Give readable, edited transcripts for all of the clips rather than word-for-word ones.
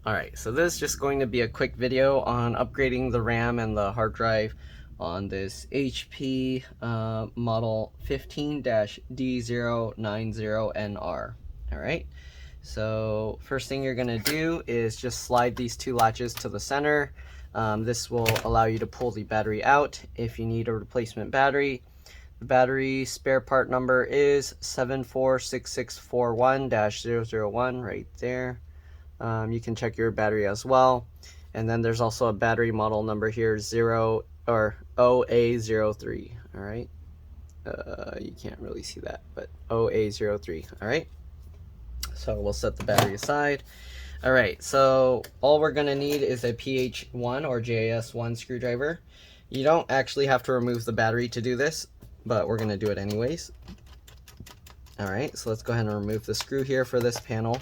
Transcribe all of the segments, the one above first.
Alright, so this is just going to be a quick video on upgrading the RAM and the hard drive on this HP model 15-D090NR. Alright, so first thing you're going to do is just slide these two latches to the center. This will allow you to pull the battery out if you need a replacement battery. The battery spare part number is 746641-001 right there. You can check your battery as well. And then there's also a battery model number here, OA03. All right. You can't really see that, but OA03. All right. So we'll set the battery aside. All right. So all we're going to need is a PH1 or JS1 screwdriver. You don't actually have to remove the battery to do this, but we're going to do it anyways. All right. So let's go ahead and remove the screw here for this panel.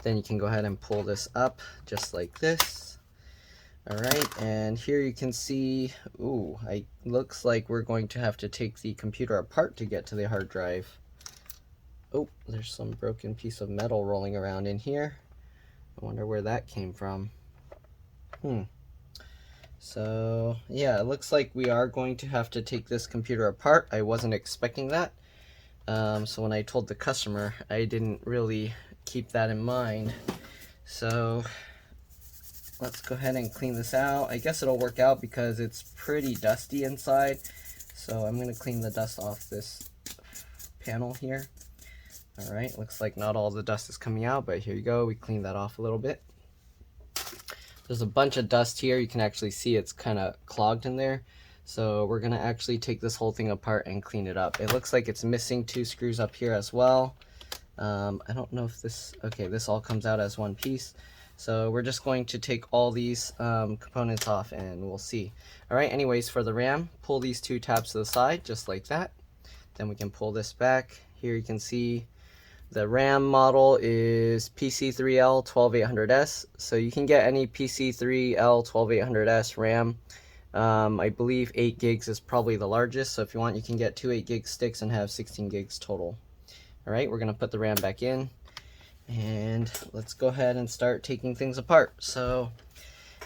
Then you can go ahead and pull this up just like this. All right, and here you can see, it looks like we're going to have to take the computer apart to get to the hard drive. Oh, there's some broken piece of metal rolling around in here. I wonder where that came from. So yeah, it looks like we are going to have to take this computer apart. I wasn't expecting that. So when I told the customer, I didn't really keep that in mind. So let's go ahead and clean this out. I guess it'll work out because it's pretty dusty inside. So I'm going to clean the dust off this panel here. All right, looks like not all the dust is coming out, but here you go. We cleaned that off a little bit. There's a bunch of dust here. You can actually see it's kind of clogged in there. So we're going to actually take this whole thing apart and clean it up. It looks like it's missing two screws up here as well. I don't know if this, okay, this all comes out as one piece. So we're just going to take all these components off and we'll see. All right, anyways, for the RAM, pull these two tabs to the side, just like that. Then we can pull this back. Here you can see the RAM model is PC3L12800S. So you can get any PC3L12800S RAM. I believe 8 gigs is probably the largest. So if you want, you can get two 8 gig sticks and have 16 gigs total. All right, we're gonna put the RAM back in and let's go ahead and start taking things apart. So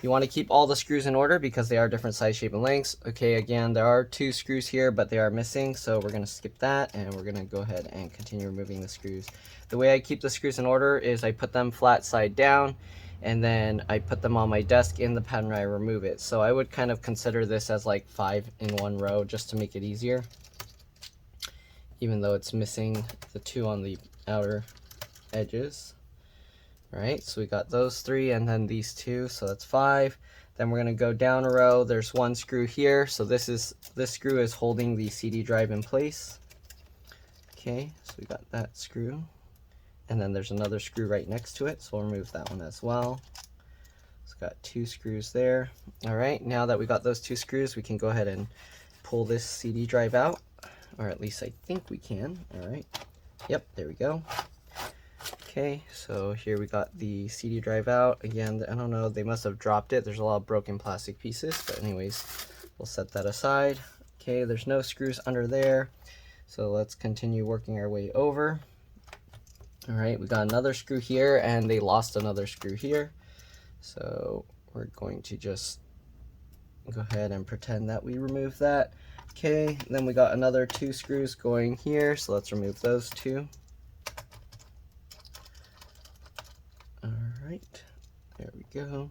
you want to keep all the screws in order because they are different size, shape, and lengths. Okay, again, there are two screws here, but they are missing, so we're gonna skip that and we're gonna go ahead and continue removing the screws. The way I keep the screws in order is I put them flat side down and then I put them on my desk in the pattern I remove it. So I would kind of consider this as like 5 in one row just to make it easier, even though it's missing the two on the outer edges. All right, so we got those 3 and then these 2, so that's 5. Then we're going to go down a row. There's one screw here, so this screw is holding the CD drive in place. Okay, so we got that screw, and then there's another screw right next to it, so we'll remove that one as well. It's got 2 screws there. All right, now that we got those 2 screws, we can go ahead and pull this CD drive out. Or at least I think we can. All right. Yep, there we go. Okay, so here we got the CD drive out. Again, I don't know, they must have dropped it. There's a lot of broken plastic pieces, but anyways, we'll set that aside. Okay, there's no screws under there. So let's continue working our way over. All right, we got another screw here and they lost another screw here. So we're going to just go ahead and pretend that we removed that. Okay, then we got another 2 screws going here, so let's remove those 2. All right, there we go.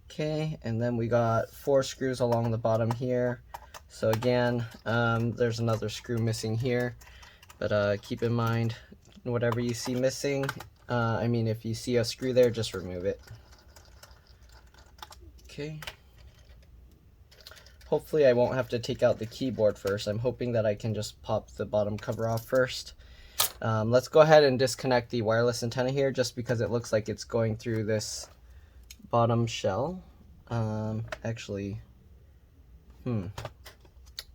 Okay, and then we got 4 screws along the bottom here. So again, there's another screw missing here, but keep in mind, whatever you see missing, if you see a screw there, just remove it. Okay. Hopefully I won't have to take out the keyboard first. I'm hoping that I can just pop the bottom cover off first. Let's go ahead and disconnect the wireless antenna here just because it looks like it's going through this bottom shell.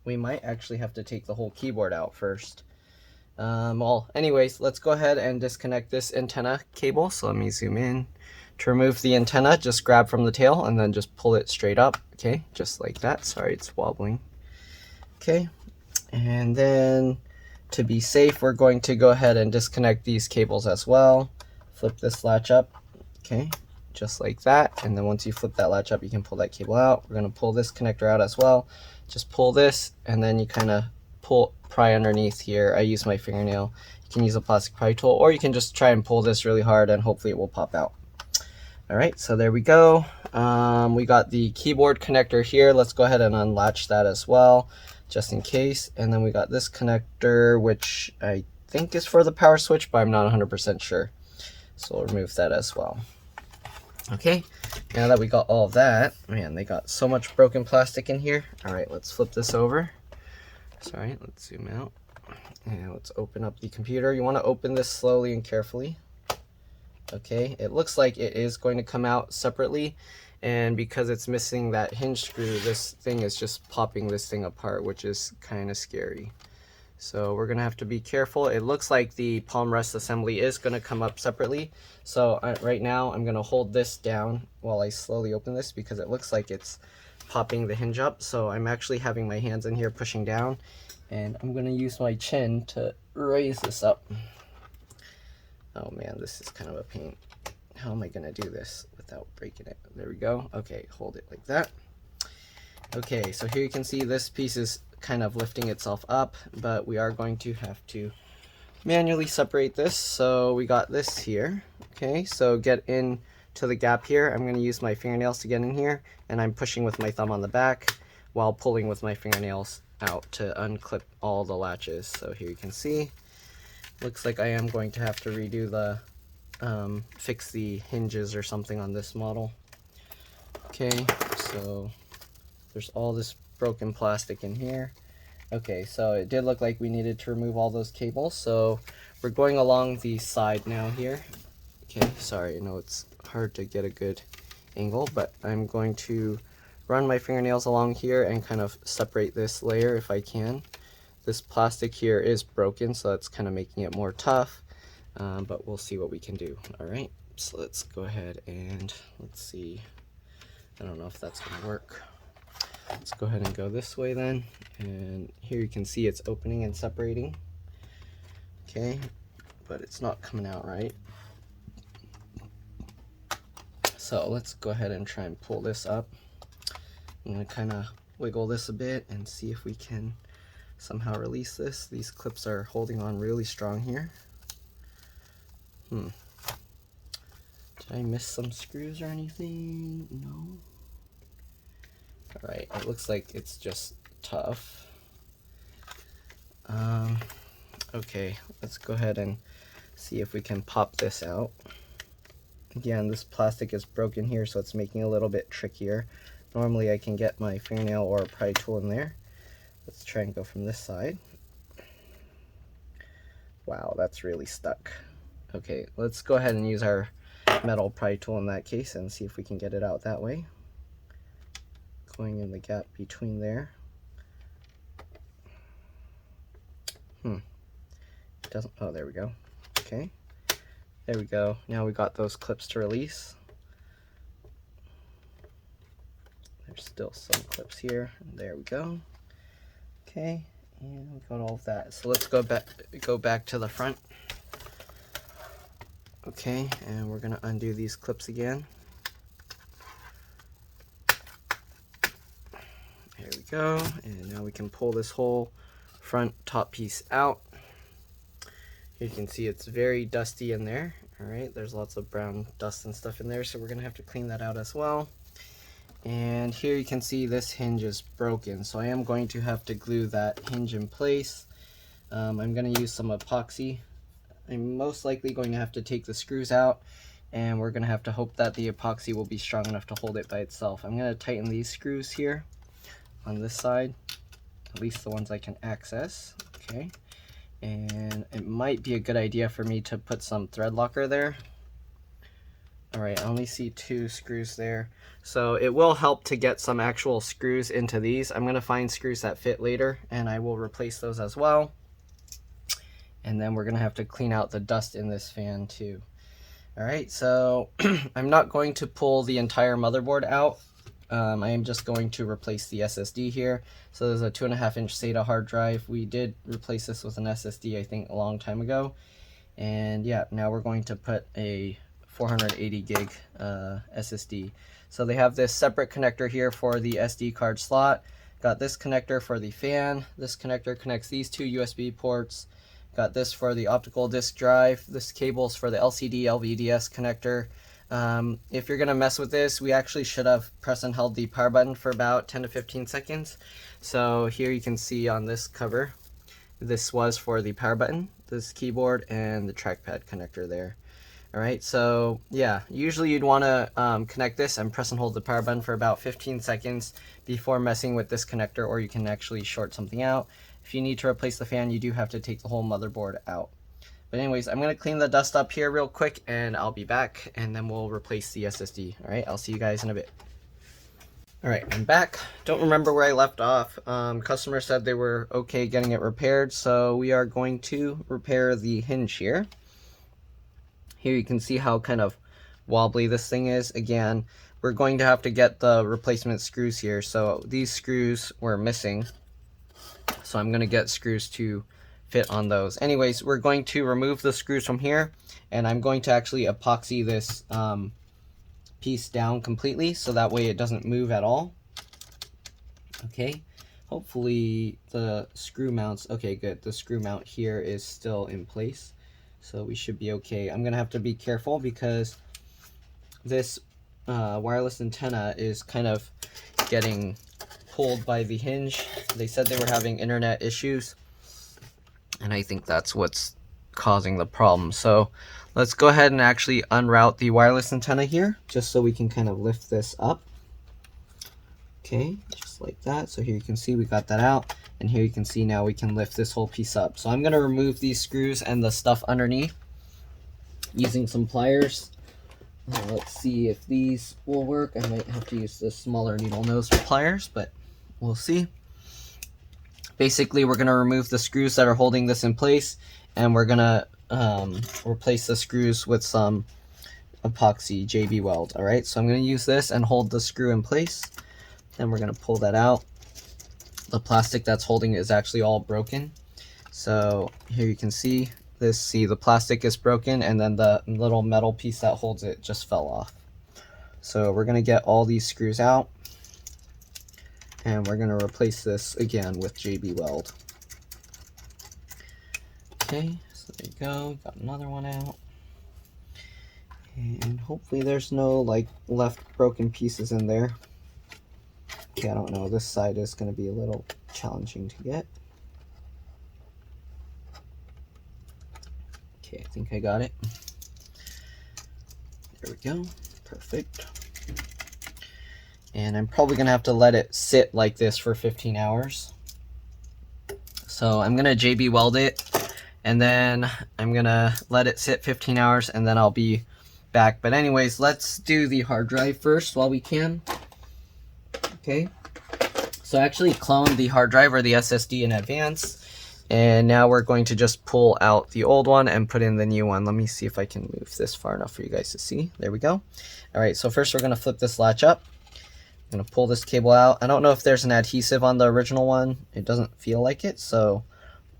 We might actually have to take the whole keyboard out first. Well, anyways, let's go ahead and disconnect this antenna cable. So let me zoom in. To remove the antenna, just grab from the tail and then just pull it straight up. Okay, just like that. Sorry, it's wobbling. Okay, and then to be safe, we're going to go ahead and disconnect these cables as well flip this latch up, okay, just like that. And then once you flip that latch up, you can pull that cable out. We're going to pull this connector out as well. Just pull this, and then you kind of pry underneath here. I use my fingernail. You can use a plastic pry tool, or you can just try and pull this really hard and hopefully it will pop out. All right, so there we go. We got the keyboard connector here. Let's go ahead and unlatch that as well, just in case. And then we got this connector, which I think is for the power switch, but I'm not 100% sure. So we'll remove that as well. Okay, now that we got all of that, man, they got so much broken plastic in here. All right, let's flip this over. Sorry, let's zoom out. And let's open up the computer. You want to open this slowly and carefully. Okay, it looks like it is going to come out separately, and because it's missing that hinge screw, this thing is just popping this thing apart, which is kind of scary. So we're gonna have to be careful. It looks like the palm rest assembly is gonna come up separately. So right now I'm gonna hold this down while I slowly open this, because it looks like it's popping the hinge up. So I'm actually having my hands in here pushing down, and I'm gonna use my chin to raise this up. Oh man, this is kind of a pain. How am I gonna do this without breaking it? There we go. Okay, hold it like that. Okay, so here you can see this piece is kind of lifting itself up, but we are going to have to manually separate this. So we got this here. Okay, so get in to the gap here. I'm going to use my fingernails to get in here, and I'm pushing with my thumb on the back while pulling with my fingernails out to unclip all the latches. So here you can see, looks like I am going to have to redo the fix the hinges or something on this model. Okay, so there's all this broken plastic in here. Okay, so it did look like we needed to remove all those cables, so we're going along the side now here. Okay, sorry, I know it's hard to get a good angle, but I'm going to run my fingernails along here and kind of separate this layer if I can. This plastic here is broken, so that's kind of making it more tough, but we'll see what we can do. All right, so let's go ahead and let's see. I don't know if that's gonna work. Let's go ahead and go this way then, and here you can see it's opening and separating. Okay, but it's not coming out right. So let's go ahead and try and pull this up. I'm gonna kind of wiggle this a bit and see if we can somehow release this. These clips are holding on really strong here. Did I miss some screws or anything? No. Alright, it looks like it's just tough. Okay, let's go ahead and see if we can pop this out. Again, this plastic is broken here, so it's making it a little bit trickier. Normally I can get my fingernail or a pry tool in there. Let's try and go from this side. Wow, that's really stuck. Okay, let's go ahead and use our metal pry tool in that case and see if we can get it out that way. Going in the gap between there. It doesn't, oh, there we go. Okay, there we go. Now we got those clips to release. There's still some clips here. There we go. Okay, and we got all of that. So let's go back to the front. Okay, and we're gonna undo these clips again. There we go, and now we can pull this whole front top piece out. You can see it's very dusty in there. All right, there's lots of brown dust and stuff in there, so we're gonna have to clean that out as well. And here you can see this hinge is broken, so I am going to have to glue that hinge in place. I'm gonna use some epoxy. I'm most likely going to have to take the screws out, and we're gonna have to hope that the epoxy will be strong enough to hold it by itself. I'm gonna tighten these screws here on this side, at least the ones I can access. Okay, and it might be a good idea for me to put some thread locker there. All right, I only see 2 screws there, so it will help to get some actual screws into these. I'm gonna find screws that fit later, and I will replace those as well. And then we're gonna have to clean out the dust in this fan too. All right, so I'm not going to pull the entire motherboard out. I am just going to replace the SSD here. So there's a 2.5-inch SATA hard drive. We did replace this with an SSD, I think, a long time ago. And yeah, now we're going to put a 480 gig SSD. So they have this separate connector here for the SD card slot. Got this connector for the fan. This connector connects these two USB ports. Got this for the optical disk drive. This cable's for the LCD LVDS connector. If you're gonna mess with this, we actually should have pressed and held the power button for about 10 to 15 seconds. So here you can see on this cover, this was for the power button, this keyboard, and the trackpad connector there. All right, so yeah, usually you'd want to connect this and press and hold the power button for about 15 seconds before messing with this connector, or you can actually short something out. If you need to replace the fan, you do have to take the whole motherboard out. But anyways, I'm going to clean the dust up here real quick, and I'll be back, and then we'll replace the SSD. All right, I'll see you guys in a bit. All right, I'm back. Don't remember where I left off. Customer said they were okay getting it repaired, so we are going to repair the hinge here. Here you can see how kind of wobbly this thing is. Again, we're going to have to get the replacement screws here. So these screws were missing, so I'm going to get screws to fit on those. Anyways, we're going to remove the screws from here, and I'm going to actually epoxy this piece down completely so that way it doesn't move at all. Okay, hopefully the screw mounts, okay, good, the screw mount here is still in place, so we should be okay. I'm gonna have to be careful because this wireless antenna is kind of getting pulled by the hinge. They said they were having internet issues, and I think that's what's causing the problem. So let's go ahead and actually unroute the wireless antenna here, just so we can kind of lift this up. Okay, just like that. So here you can see we got that out, and here you can see now we can lift this whole piece up. So I'm going to remove these screws and the stuff underneath using some pliers. Let's see if these will work. I might have to use the smaller needle nose pliers, but we'll see. Basically, we're going to remove the screws that are holding this in place, and we're going to replace the screws with some epoxy JB Weld. All right, so I'm going to use this and hold the screw in place. Then we're going to pull that out. The plastic that's holding it is actually all broken. So here you can see this. See, the plastic is broken, and then the little metal piece that holds it just fell off. So we're going to get all these screws out, and we're going to replace this again with JB Weld. Okay, so there you go. Got another one out. And hopefully there's no like left broken pieces in there. Okay, I don't know. This side is going to be a little challenging to get. Okay, I think I got it. There we go. Perfect. And I'm probably going to have to let it sit like this for 15 hours. So I'm going to JB Weld it, and then I'm going to let it sit 15 hours, and then I'll be back. But anyways, let's do the hard drive first while we can. Okay, so I actually cloned the hard drive or the SSD in advance, and now we're going to just pull out the old one and put in the new one. Let me see if I can move this far enough for you guys to see. There we go. All right, so first we're going to flip this latch up. I'm going to pull this cable out. I don't know if there's an adhesive on the original one. It doesn't feel like it, so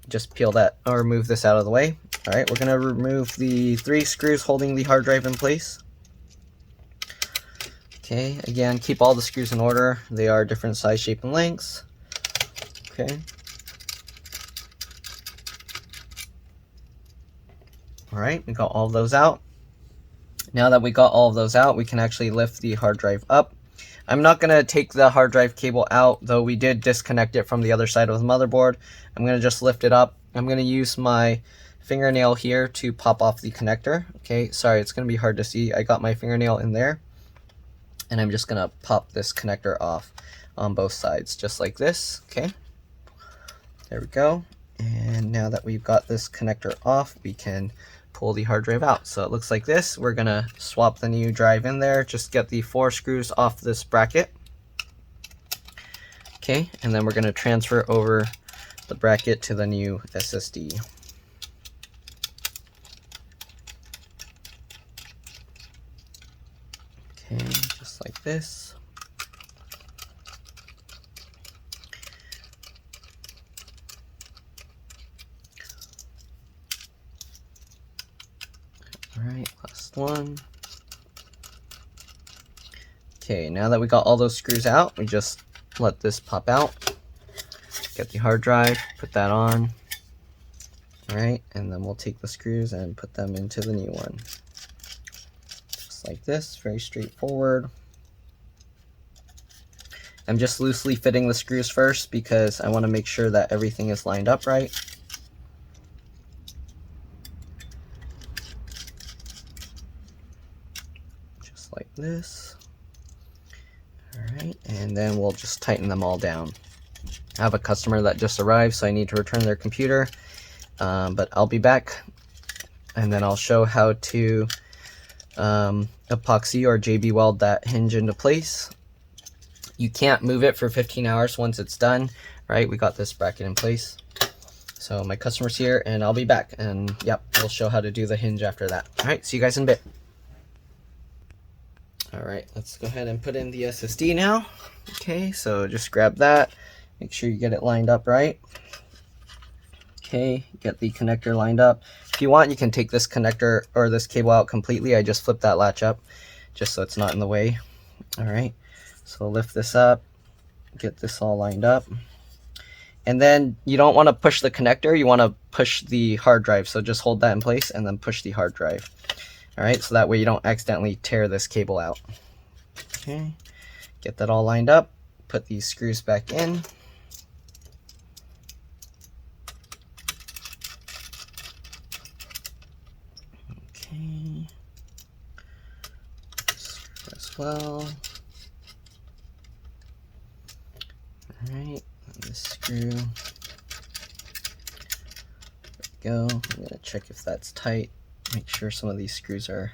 just peel that or move this out of the way. All right, we're going to remove the 3 screws holding the hard drive in place. Okay, again, keep all the screws in order. They are different size, shape, and lengths. Okay. All right, we got all of those out. Now that we got all of those out, we can actually lift the hard drive up. I'm not going to take the hard drive cable out, though we did disconnect it from the other side of the motherboard. I'm going to just lift it up. I'm going to use my fingernail here to pop off the connector. Okay, sorry, it's going to be hard to see. I got my fingernail in there, and I'm just going to pop this connector off on both sides, just like this. Okay, there we go. And now that we've got this connector off, we can pull the hard drive out. So it looks like this. We're going to swap the new drive in there, just get the 4 screws off this bracket. Okay, and then we're going to transfer over the bracket to the new SSD. Okay, just like this. one. Okay, now that we got all those screws out, we just let this pop out. Get the hard drive, put that on. All right, and then we'll take the screws and put them into the new one. Just like this, very straightforward. I'm just loosely fitting the screws first because I want to make sure that everything is lined up right. Just like this. All right, and then we'll just tighten them all down. I have a customer that just arrived, so I need to return their computer, but I'll be back, and then I'll show how to epoxy or JB weld that hinge into place. You can't move it for 15 hours once it's done, right? We got this bracket in place. So my customer's here, and I'll be back, and yep, we'll show how to do the hinge after that. All right, see you guys in a bit. All right, let's go ahead and put in the SSD now. Okay, so just grab that. Make sure you get it lined up right. Okay, get the connector lined up. If you want, you can take this connector or this cable out completely. I just flipped that latch up just so it's not in the way. All right, so lift this up, get this all lined up. And then you don't want to push the connector, you want to push the hard drive. So just hold that in place and then push the hard drive. All right, so that way you don't accidentally tear this cable out. Okay, get that all lined up, put these screws back in. Okay, screw as well. All right, this screw. There we go. I'm gonna check if that's tight. Make sure some of these screws are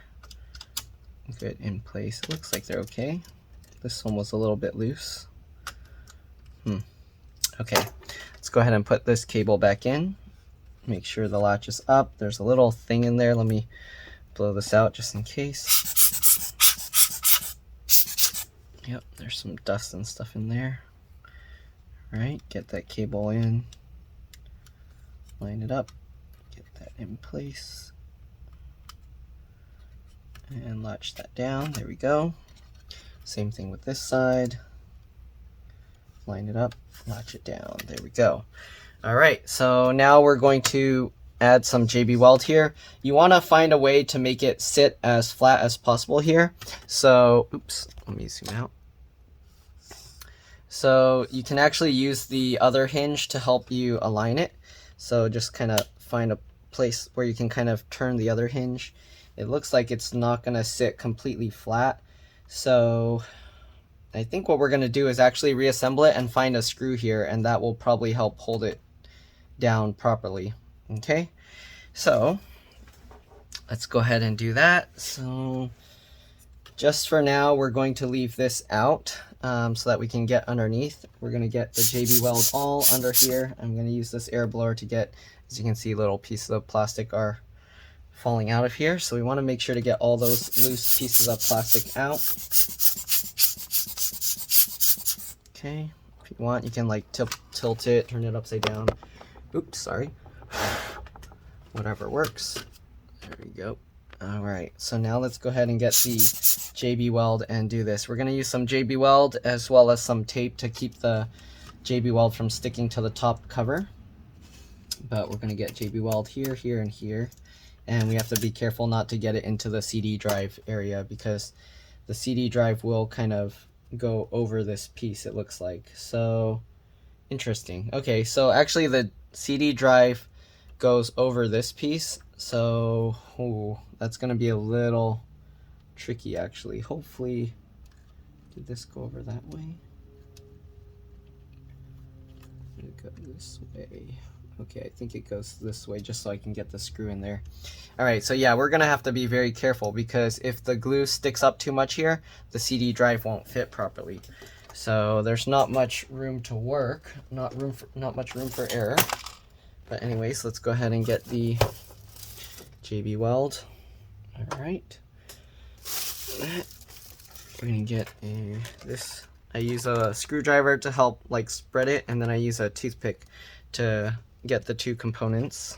good in place. It looks like they're okay. This one was a little bit loose. Okay, let's go ahead and put this cable back in. Make sure the latch is up. There's a little thing in there. Let me blow this out just in case. Yep, there's some dust and stuff in there. All right, get that cable in. Line it up. Get that in place. And latch that down. There we go. Same thing with this side. Line it up, latch it down. There we go. All right, so now we're going to add some JB Weld here. You want to find a way to make it sit as flat as possible here. So, oops, let me zoom out. So you can actually use the other hinge to help you align it. So just kind of find a place where you can kind of turn the other hinge. It looks like it's not going to sit completely flat. So I think what we're going to do is actually reassemble it and find a screw here, and that will probably help hold it down properly. Okay, so let's go ahead and do that. So just for now, we're going to leave this out so that we can get underneath. We're going to get the JB Weld all under here. I'm going to use this air blower to get, as you can see, little pieces of plastic are falling out of here. So we want to make sure to get all those loose pieces of plastic out. Okay, if you want, you can like tilt it, turn it upside down. Oops, sorry. Whatever works. There we go. All right, so now let's go ahead and get the JB Weld and do this. We're gonna use some JB Weld as well as some tape to keep the JB Weld from sticking to the top cover. But we're gonna get JB Weld here, here, and here. And we have to be careful not to get it into the CD drive area because the CD drive will kind of go over this piece, it looks like. So interesting. Okay, so actually the CD drive goes over this piece, so that's gonna be a little tricky actually. Hopefully, did this go over that way? It go this way. Okay, I think it goes this way just so I can get the screw in there. All right, so yeah, we're gonna have to be very careful because if the glue sticks up too much here, the CD drive won't fit properly. So there's not much room to work, not much room for error. But anyways, let's go ahead and get the JB Weld. All right, we're gonna get this. I use a screwdriver to help like spread it, and then I use a toothpick to get the two components.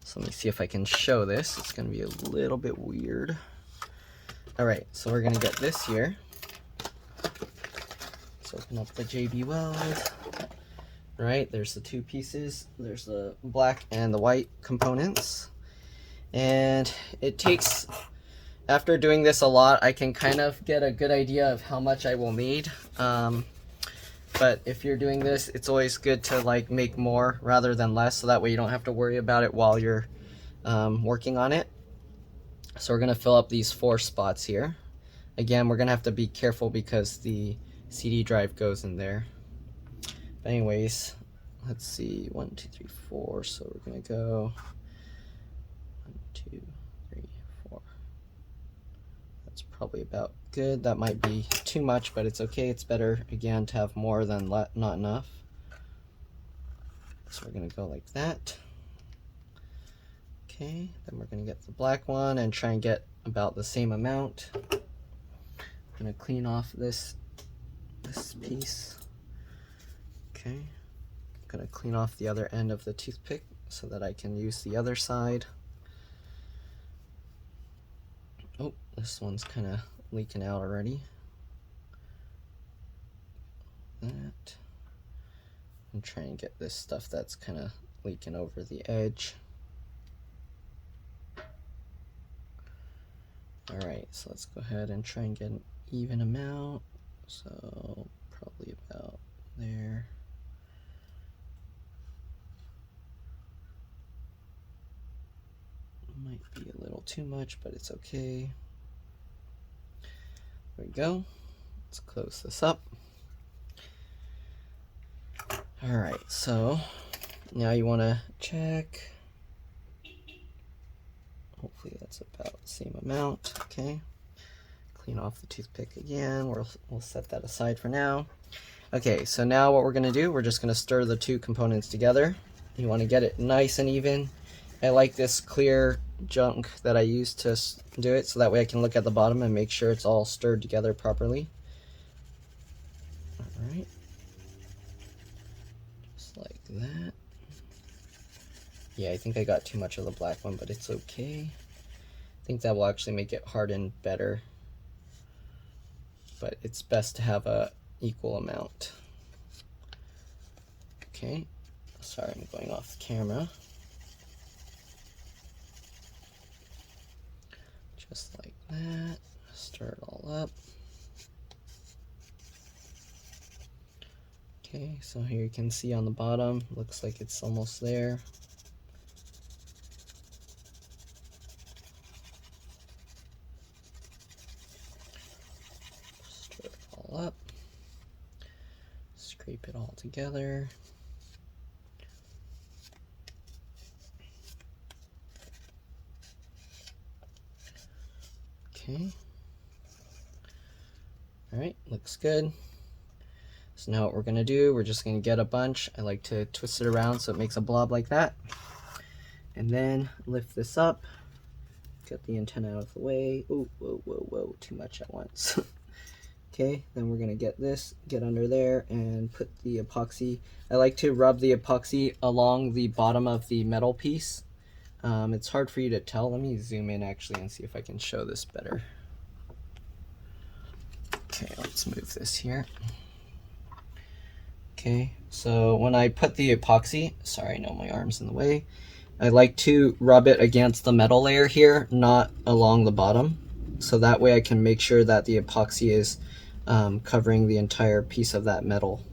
So So let me see if I can show this. It's going to be a little bit weird. All right, so we're going to get this here. Let's open up the JB Weld. All right, there's the two pieces. There's the black and the white components. And it takes, after doing this a lot, I can kind of get a good idea of how much I will need. But if you're doing this, it's always good to like make more rather than less, so that way you don't have to worry about it while you're working on it. So we're gonna fill up these 4 spots here. Again, we're gonna have to be careful because the CD drive goes in there. But anyways, let's see, 1, 2, 3, 4. So we're gonna go 1, 2, 3, 4. That's probably about good. That might be too much, but it's okay. It's better, again, to have more than not enough. So we're gonna go like that. Okay, then we're gonna get the black one and try and get about the same amount. I'm gonna clean off this piece. Okay, I'm gonna clean off the other end of the toothpick so that I can use the other side. Oh, this one's kind of leaking out already. That. And try and get this stuff that's kind of leaking over the edge. Alright, so let's go ahead and try and get an even amount. So probably about there. Might be a little too much, but it's okay. There we go. Let's close this up. Alright, so now you want to check. Hopefully that's about the same amount. Okay. Clean off the toothpick again. We'll set that aside for now. Okay, so now what we're going to do, we're just going to stir the 2 components together. You want to get it nice and even. I like this clear junk that I use to do it, so that way I can look at the bottom and make sure it's all stirred together properly. Alright. Just like that. Yeah, I think I got too much of the black one, but it's okay. I think that will actually make it harden better. But it's best to have a equal amount. Okay. Sorry, I'm going off the camera. Just like that. Stir it all up. Okay, so here you can see on the bottom, looks like it's almost there. Stir it all up. Scrape it all together. Okay. Alright, looks good. So now what we're going to do, we're just going to get a bunch. I like to twist it around so it makes a blob like that. And then lift this up. Get the antenna out of the way. Ooh, whoa, whoa, whoa, too much at once. Okay, then we're going to get under there and put the epoxy. I like to rub the epoxy along the bottom of the metal piece. It's hard for you to tell. Let me zoom in actually and see if I can show this better. Okay, let's move this here. Okay, so when I put the epoxy, sorry, I know my arm's in the way. I like to rub it against the metal layer here, not along the bottom. So that way I can make sure that the epoxy is covering the entire piece of that metal.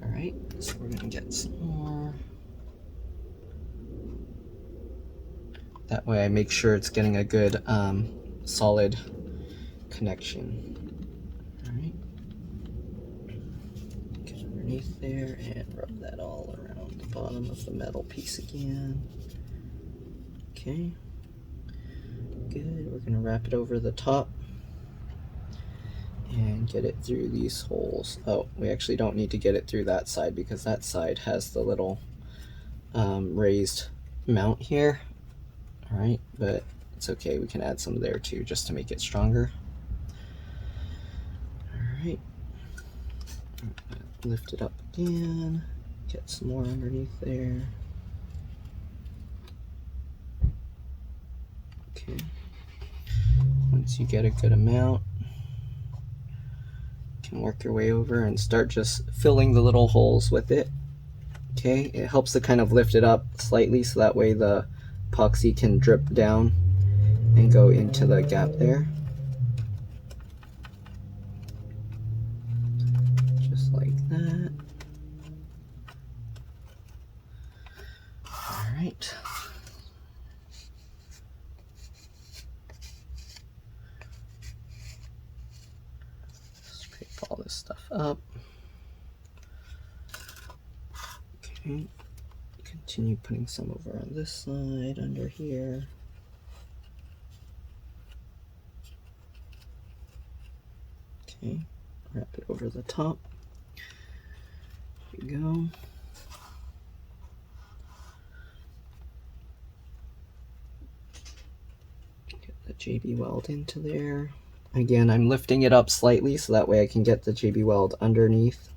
All right, so we're gonna get some more. That way I make sure it's getting a good solid connection. All right. Get underneath there and rub that all around the bottom of the metal piece again. Okay. Good. We're going to wrap it over the top and get it through these holes. Oh, we actually don't need to get it through that side because that side has the little raised mount here. All right, but it's okay. We can add some there too, just to make it stronger. All right, lift it up again. Get some more underneath there. Okay. Once you get a good amount, you can work your way over and start just filling the little holes with it. Okay, it helps to kind of lift it up slightly so that way the epoxy can drip down and go into the gap there. Just like that. All right. Scrape all this stuff up. Okay. Continue putting some over on this side, under here. Okay, wrap it over the top. There we go. Get the JB Weld into there. Again, I'm lifting it up slightly so that way I can get the JB Weld underneath.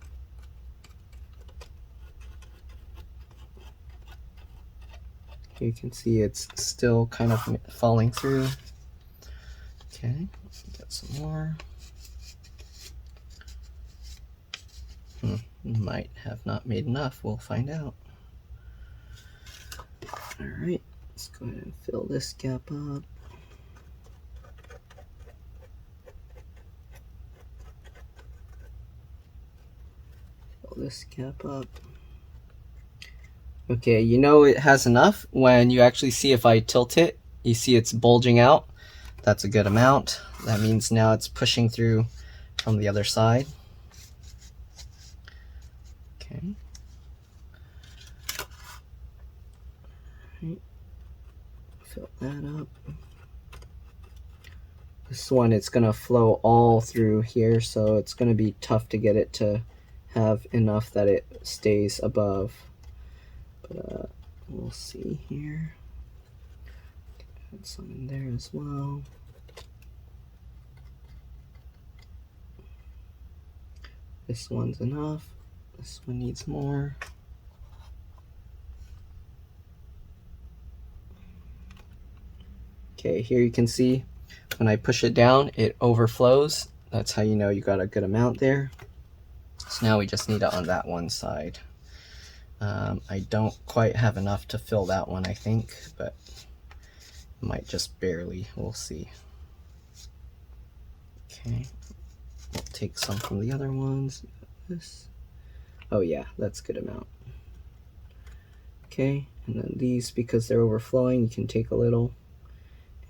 You can see it's still kind of falling through. Okay, get some more. Might have not made enough, we'll find out. Alright, let's go ahead and fill this gap up. Fill this gap up. Okay, you know it has enough when you actually see if I tilt it, you see it's bulging out. That's a good amount. That means now it's pushing through from the other side. Okay. Right. Fill that up. This one, it's going to flow all through here, so it's going to be tough to get it to have enough that it stays above. But we'll see here. Add some in there as well. This one's enough. This one needs more. Okay, here you can see when I push it down, it overflows. That's how you know you got a good amount there. So now we just need it on that one side. I don't quite have enough to fill that one, I think, but might just barely. We'll see. Okay, we'll take some from the other ones. This. Oh yeah, that's a good amount. Okay, and then these, because they're overflowing, you can take a little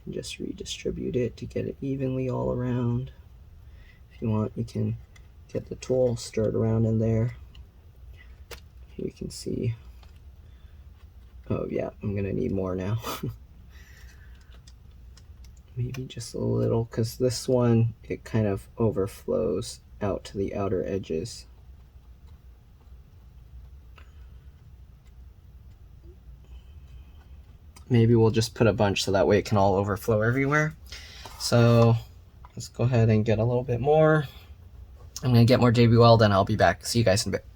and just redistribute it to get it evenly all around. If you want, you can get the tool, stir it around in there. Here you can see. Oh yeah, I'm gonna need more now. Maybe just a little, because this one, it kind of overflows out to the outer edges. Maybe we'll just put a bunch so that way it can all overflow everywhere. So let's go ahead and get a little bit more. I'm gonna get more JB Weld and I'll be back. See you guys in a bit.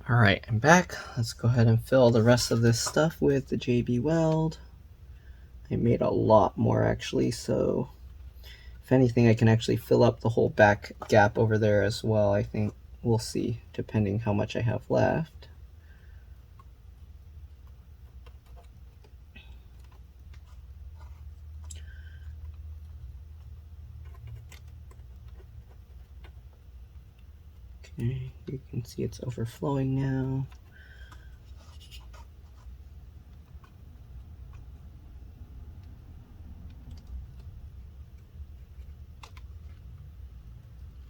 All right, I'm back. Let's go ahead and fill the rest of this stuff with the JB Weld. I made a lot more actually, so if anything, I can actually fill up the whole back gap over there as well. I think we'll see, depending how much I have left. Okay, you can see it's overflowing now.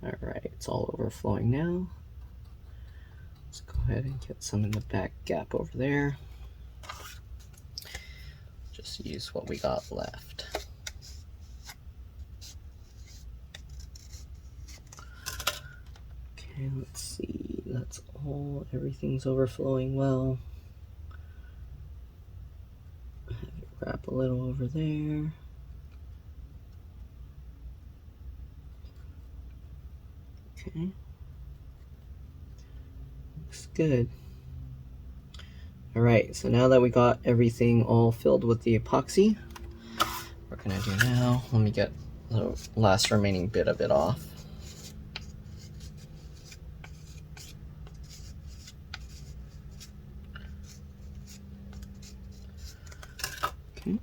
All right, it's all overflowing now. Let's go ahead and get some in the back gap over there. Just use what we got left. Okay, let's see. That's all. Everything's overflowing well. Have it wrap a little over there. Okay. Looks good. Alright, so now that we got everything all filled with the epoxy, we're gonna do now, let me get the last remaining bit of it off. Okay,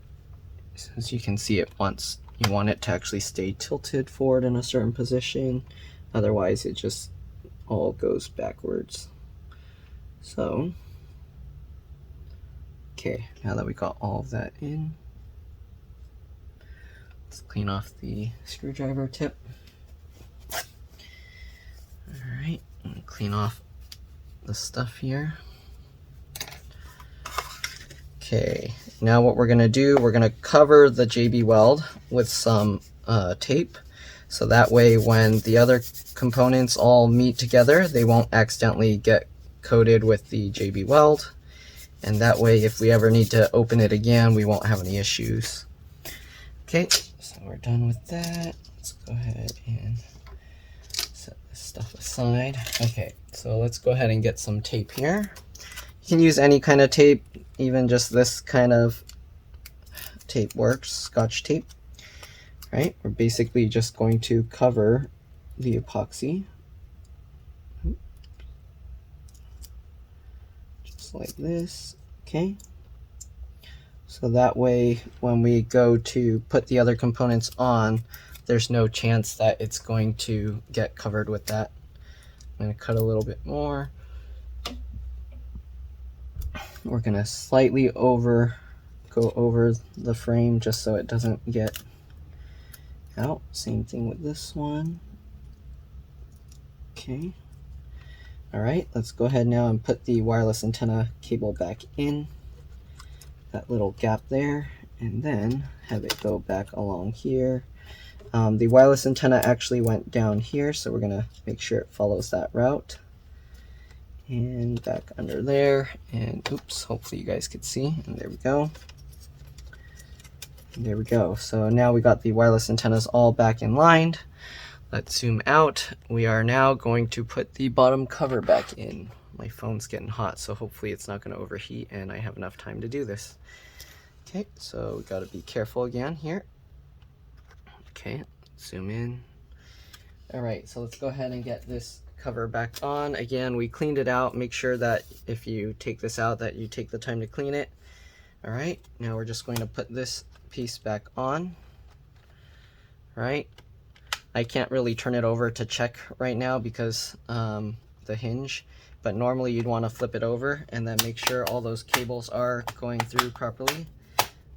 since you can see it once, you want it to actually stay tilted forward in a certain position, otherwise it just all goes backwards. So, okay, now that we got all of that in, let's clean off the screwdriver tip. Alright, clean off the stuff here. Okay, now what we're going to do, we're going to cover the JB Weld with some tape, so that way when the other components all meet together, they won't accidentally get coated with the JB Weld, and that way if we ever need to open it again, we won't have any issues. Okay, so we're done with that. Let's go ahead and set this stuff aside. Okay, so let's go ahead and get some tape here. You can use any kind of tape, even just this kind of tape works, Scotch tape. Right, we're basically just going to cover the epoxy. Just like this, okay? So that way, when we go to put the other components on, there's no chance that it's going to get covered with that. I'm going to cut a little bit more. We're going to slightly go over the frame just so it doesn't get out. Same thing with this one. Okay. All right, let's go ahead now and put the wireless antenna cable back in that little gap there, and then have it go back along here. The wireless antenna actually went down here, so we're gonna make sure it follows that route. And back under there, and oops, hopefully you guys could see, and there we go. And there we go. So now we got the wireless antennas all back in line. Let's zoom out. We are now going to put the bottom cover back in. My phone's getting hot, so hopefully it's not going to overheat and I have enough time to do this. Okay, so we got to be careful again here. Okay, zoom in. All right, so let's go ahead and get this cover back on. Again, we cleaned it out. Make sure that if you take this out, that you take the time to clean it. All right, now we're just going to put this piece back on. All right, I can't really turn it over to check right now because the hinge, but normally you'd want to flip it over and then make sure all those cables are going through properly.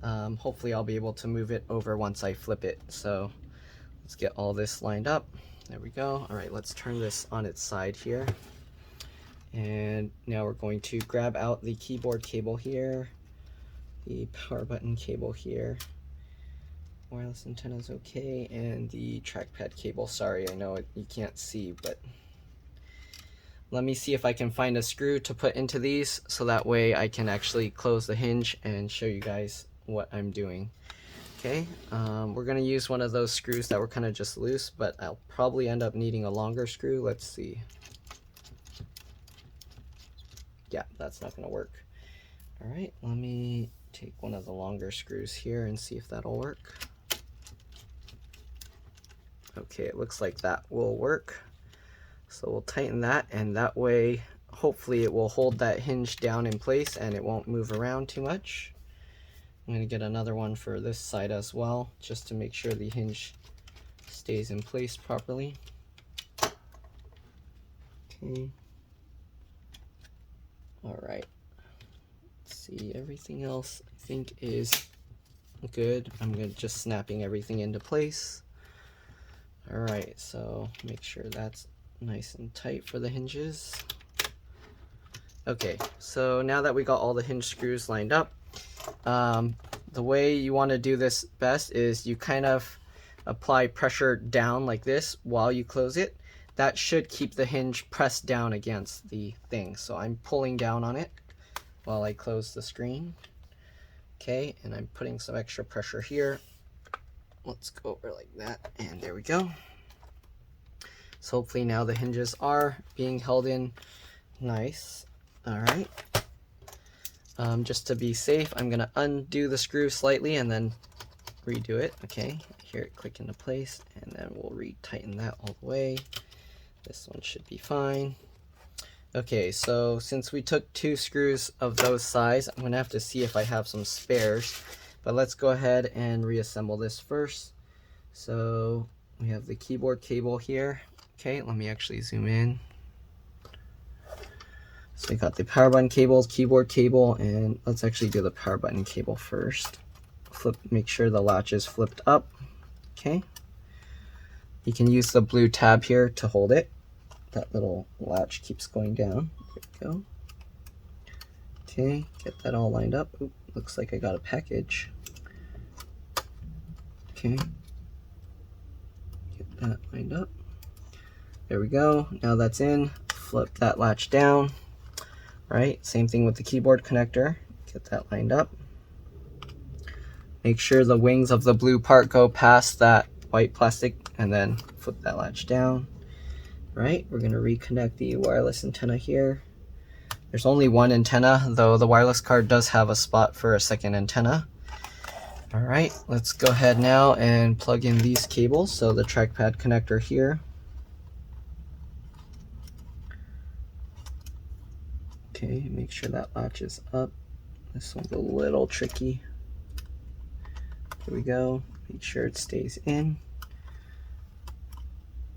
Hopefully I'll be able to move it over once I flip it. So let's get all this lined up. There we go. All right, let's turn this on its side here. And now we're going to grab out the keyboard cable here, the power button cable here. Wireless antenna is okay, and the trackpad cable. Sorry, I know you can't see, but let me see if I can find a screw to put into these so that way I can actually close the hinge and show you guys what I'm doing. Okay, we're gonna use one of those screws that were kind of just loose, but I'll probably end up needing a longer screw. Let's see. Yeah, that's not gonna work. All right, let me take one of the longer screws here and see if that'll work. Okay, it looks like that will work. So we'll tighten that, and that way hopefully it will hold that hinge down in place and it won't move around too much. I'm going to get another one for this side as well, just to make sure the hinge stays in place properly. Okay. All right. Let's see, everything else I think is good. I'm just snapping everything into place. All right, so make sure that's nice and tight for the hinges. Okay, so now that we got all the hinge screws lined up, the way you want to do this best is you kind of apply pressure down like this while you close it. That should keep the hinge pressed down against the thing. So I'm pulling down on it while I close the screen. Okay, and I'm putting some extra pressure here. Let's go over like that, and there we go. So hopefully now the hinges are being held in nice. All right. Just to be safe, I'm gonna undo the screw slightly and then redo it. Okay, here it click into place, and then we'll retighten that all the way. This one should be fine. Okay, so since we took 2 screws of those size, I'm gonna have to see if I have some spares, but let's go ahead and reassemble this first. So we have the keyboard cable here. Okay, let me actually zoom in. So we got the power button cables, keyboard cable, and let's actually do the power button cable first. Make sure the latch is flipped up. Okay. You can use the blue tab here to hold it. That little latch keeps going down. There we go. Okay, get that all lined up. Oop, looks like I got a package. Okay. Get that lined up. There we go. Now that's in. Flip that latch down. Right, same thing with the keyboard connector. Get that lined up. Make sure the wings of the blue part go past that white plastic, and then flip that latch down. Right, we're going to reconnect the wireless antenna here. There's only one antenna, though the wireless card does have a spot for a second antenna. All right, let's go ahead now and plug in these cables. So the trackpad connector here. Okay, make sure that latch is up. This one's a little tricky. Here we go. Make sure it stays in.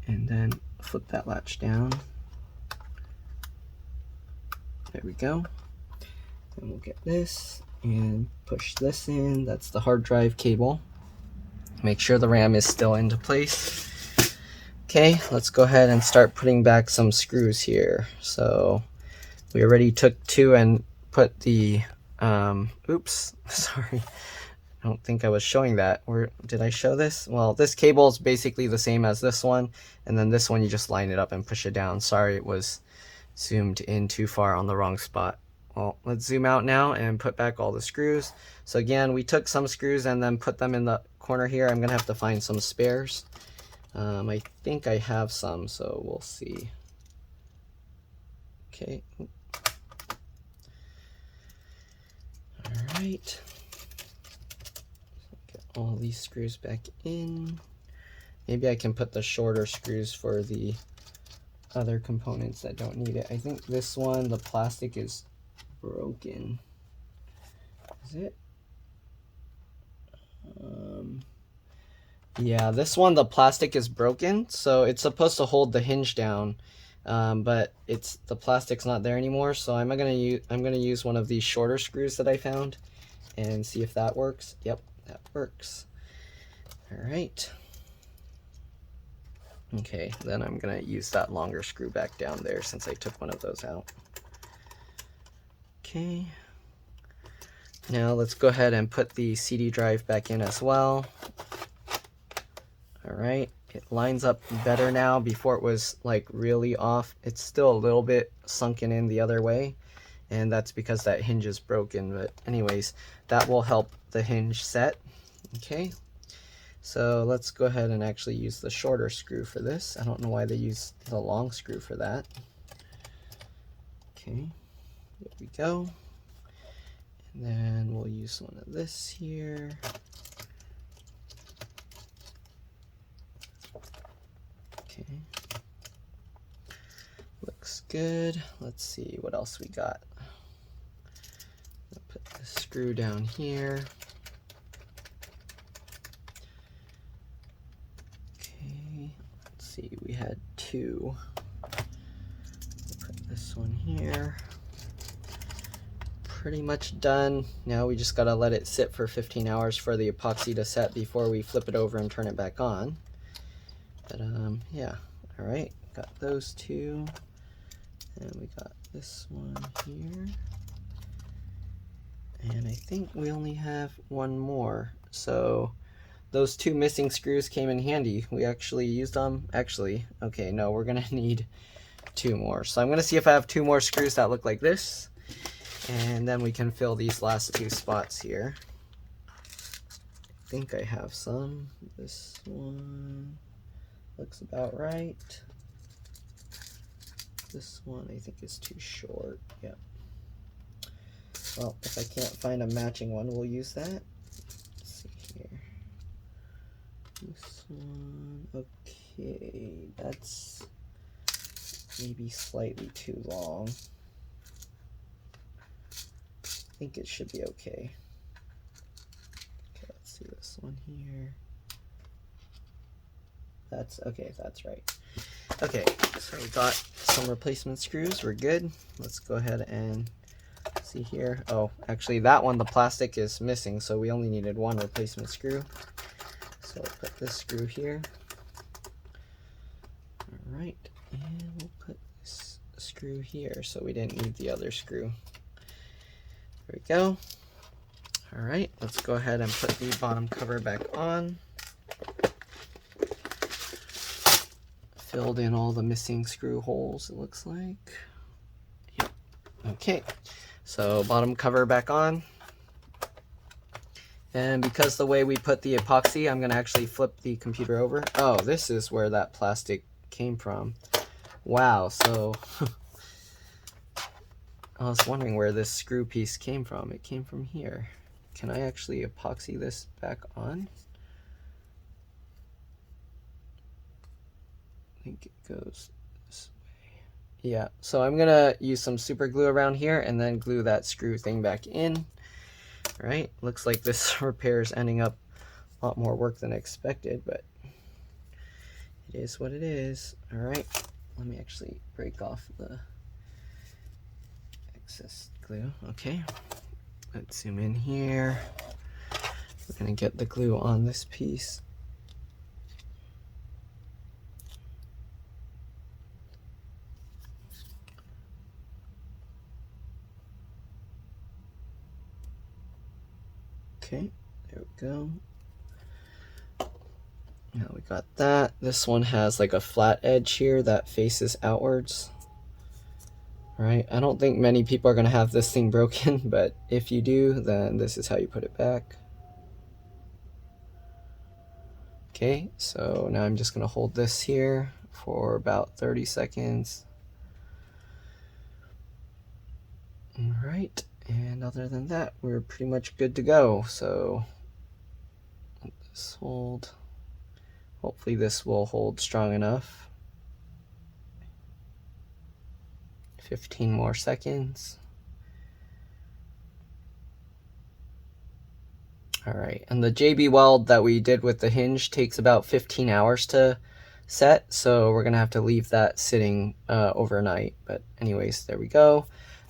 And then flip that latch down. There we go. And we'll get this and push this in. That's the hard drive cable. Make sure the RAM is still into place. Okay, let's go ahead and start putting back some screws here. So we already took 2 and put the, oops, sorry. I don't think I was showing that. Or did I show this? Well, this cable is basically the same as this one, and then this one you just line it up and push it down. Sorry, it was zoomed in too far on the wrong spot. Well, let's zoom out now and put back all the screws. So again, we took some screws and then put them in the corner here. I'm gonna have to find some spares. I think I have some, so we'll see. Okay. All right. All these screws back in. Maybe I can put the shorter screws for the other components that don't need it. I think this one, the plastic is broken. Is it? Yeah, this one, the plastic is broken, so it's supposed to hold the hinge down, but the plastic's not there anymore. So I'm gonna use one of these shorter screws that I found and see if that works. Yep. That works. All right. Okay, then I'm gonna use that longer screw back down there since I took one of those out. Okay. Now let's go ahead and put the CD drive back in as well. All right, it lines up better now. Before it was like really off. It's still a little bit sunken in the other way, and that's because that hinge is broken. But anyways, that will help the hinge set. Okay, so let's go ahead and actually use the shorter screw for this. I don't know why they use the long screw for that. Okay, there we go. And then we'll use one of this here. Okay, looks good. Let's see what else we got. I'll put the screw down here. Okay, let's see, we had 2. Put this one here. Pretty much done. Now we just gotta let it sit for 15 hours for the epoxy to set before we flip it over and turn it back on. But yeah, all right, got those 2, and we got this one here, and I think we only have 1 more. So those 2 missing screws came in handy. We actually used them. Actually, okay, no, we're gonna need 2 more. So I'm gonna see if I have 2 more screws that look like this, and then we can fill these last 2 spots here. I think I have some. This one looks about right. This one I think is too short. Yep. Well, if I can't find a matching one, we'll use that. Let's see here. This one, okay, that's maybe slightly too long. I think it should be okay. Okay, let's see this one here. That's okay, that's right. Okay, so we got some replacement screws, we're good. Let's go ahead and see here. Oh, actually that one, the plastic is missing, so we only needed one replacement screw. So we'll put this screw here. All right, and we'll put this screw here, so we didn't need the other screw. There we go. All right, let's go ahead and put the bottom cover back on. Filled in all the missing screw holes, it looks like. Yep. Okay, so bottom cover back on. And because the way we put the epoxy, I'm gonna actually flip the computer over. Oh, this is where that plastic came from. Wow, so I was wondering where this screw piece came from. It came from here. Can I actually epoxy this back on? I think it goes this way. Yeah, so I'm gonna use some super glue around here and then glue that screw thing back in. All right, looks like this repair is ending up a lot more work than expected, but it is what it is. All right, let me actually break off the excess glue. Okay, let's zoom in here. We're gonna get the glue on this piece. Okay, there we go. Now we got that. This one has like a flat edge here that faces outwards. All right, I don't think many people are gonna have this thing broken, but if you do, then this is how you put it back. Okay, so now I'm just gonna hold this here for about 30 seconds. All right. And other than that, we're pretty much good to go. So let this hold. Hopefully this will hold strong enough. 15 more seconds. All right, and the JB weld that we did with the hinge takes about 15 hours to set, so we're gonna have to leave that sitting overnight. But anyways, there we go.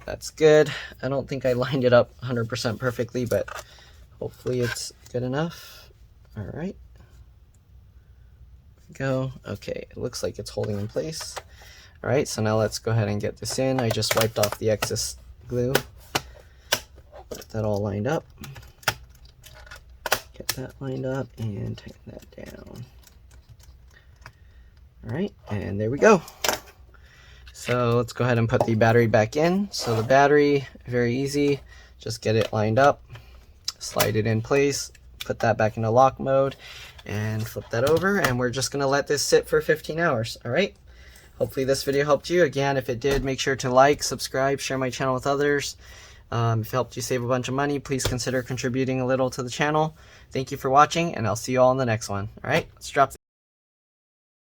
That's good. I don't think I lined it up 100% perfectly, but hopefully it's good enough. All right. There we go. Okay, it looks like it's holding in place. All right, so now let's go ahead and get this in. I just wiped off the excess glue. Get that all lined up. Get that lined up and tighten that down. All right, and there we go. So let's go ahead and put the battery back in. So the battery, very easy. Just get it lined up, slide it in place, put that back into lock mode, and flip that over. And we're just gonna let this sit for 15 hours, all right? Hopefully this video helped you. Again, if it did, make sure to like, subscribe, share my channel with others. If it helped you save a bunch of money, please consider contributing a little to the channel. Thank you for watching, and I'll see you all in the next one. All right, let's drop